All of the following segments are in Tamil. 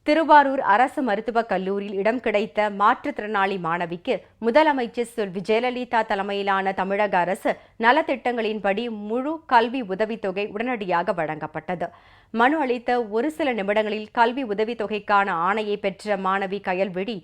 திருவாரூர் அரசு மருத்துவக் கல்லூரியில் இடம் கிடைத்த மாற்றுத்திறனாளி மாணவிக்கு முதலமைச்சர் செல்வி ஜெயலலிதா தலைமையிலான தமிழக அரசு நலத்திட்டங்களின்படி முழு கல்வி உதவித்தொகை உடனடியாக வழங்கப்பட்டது. மனு அளித்த ஒரு சில நிமிடங்களில் கல்வி உதவித்தொகைக்கான ஆணையை பெற்ற மாணவி கயல்விழி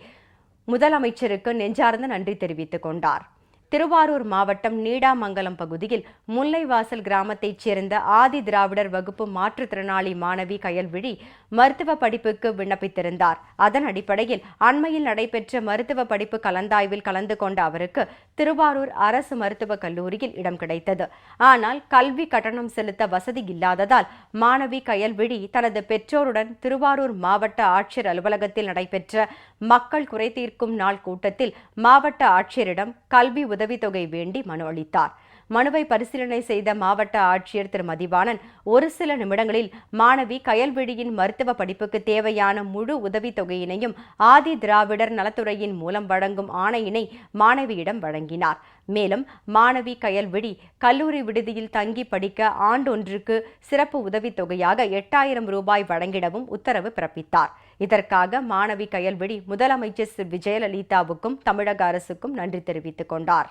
முதலமைச்சருக்கு நெஞ்சார்ந்த நன்றி தெரிவித்துக் கொண்டார். திருவாரூர் மாவட்டம் நீடாமங்கலம் பகுதியில் முல்லைவாசல் கிராமத்தைச் சேர்ந்த ஆதி திராவிடர் வகுப்பு மாற்றுத்திறனாளி மாணவி கயல்விழி மருத்துவ படிப்புக்கு விண்ணப்பித்திருந்தார். அதன் அடிப்படையில் அண்மையில் நடைபெற்ற மருத்துவ படிப்பு கலந்தாய்வில் கலந்து கொண்ட அவருக்கு திருவாரூர் அரசு மருத்துவக் கல்லூரியில் இடம் கிடைத்தது. ஆனால் கல்வி கட்டணம் செலுத்த வசதி இல்லாததால் மாணவி கயல்விழி தனது பெற்றோருடன் திருவாரூர் மாவட்ட ஆட்சியர் அலுவலகத்தில் நடைபெற்ற மக்கள் குறைதீர்க்கும் நாள் கூட்டத்தில் மாவட்ட ஆட்சியரிடம் கல்வி உதவித்தொகை வேண்டி மனு அளித்தார். மனுவை பரிசீலனை செய்த மாவட்ட ஆட்சியர் திரு மதிவாணன் ஒரு சில நிமிடங்களில் மாணவி கயல்விழியின் மருத்துவ படிப்புக்கு தேவையான முழு உதவித்தொகையினையும் ஆதி திராவிடர் நலத்துறையின் மூலம் வழங்கும் ஆணையினை மாணவியிடம் வழங்கினார். மேலும் மாணவி கயல்விழி கல்லூரி விடுதியில் தங்கி படிக்க ஆண்டொன்றுக்கு சிறப்பு உதவித்தொகையாக 8000 ரூபாய் வழங்கிடவும் உத்தரவு பிறப்பித்தார். இதற்காக மாணவி கயல்விழி முதலமைச்சர் செல்வி ஜெயலலிதாவுக்கும் தமிழக அரசுக்கும் நன்றி தெரிவித்துக் கொண்டார்.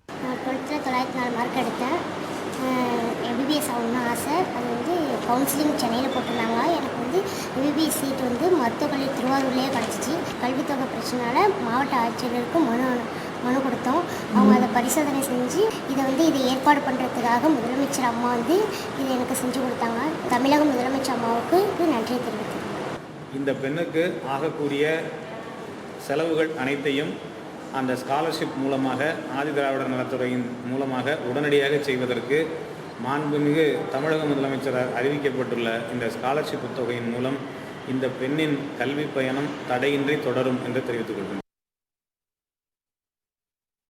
904 மார்க் எடுத்தேன். எம்பிபிஎஸ் ஆகணும்னு ஆசை. அது கவுன்சிலிங் சென்னையில் போட்டிருந்தாங்க. எனக்கு எம்பிபிஎஸ் சீட் மருத்துவக் கல்லூரி திருவாரூர்லேயே கிடச்சிச்சு. கல்வித்தொகை பிரச்சனையால் மாவட்ட ஆட்சியருக்கு மனு கொடுத்தோம். அவங்க அதை பரிசோதனை செஞ்சு இதை ஏற்பாடு பண்ணுறதுக்காக முதலமைச்சர் அம்மா இதை எனக்கு செஞ்சு கொடுத்தாங்க. தமிழக முதலமைச்சர் அம்மாவுக்கு நன்றியை தெரிவித்தேன். இந்த பெண்ணுக்கு ஆகக்கூடிய செலவுகள் அனைத்தையும் அந்த ஸ்காலர்ஷிப் மூலமாக ஆதி திராவிடர் நலத்துறையின் மூலமாக உடனடியாக செய்வதற்கு மாண்புமிகு தமிழக முதலமைச்சர் அறிவிக்கப்பட்டுள்ள இந்த ஸ்காலர்ஷிப் தொகையின் மூலம் இந்த பெண்ணின் கல்வி பயணம் தடையின்றி தொடரும் என்று தெரிவித்துக் கொள்கிறேன்.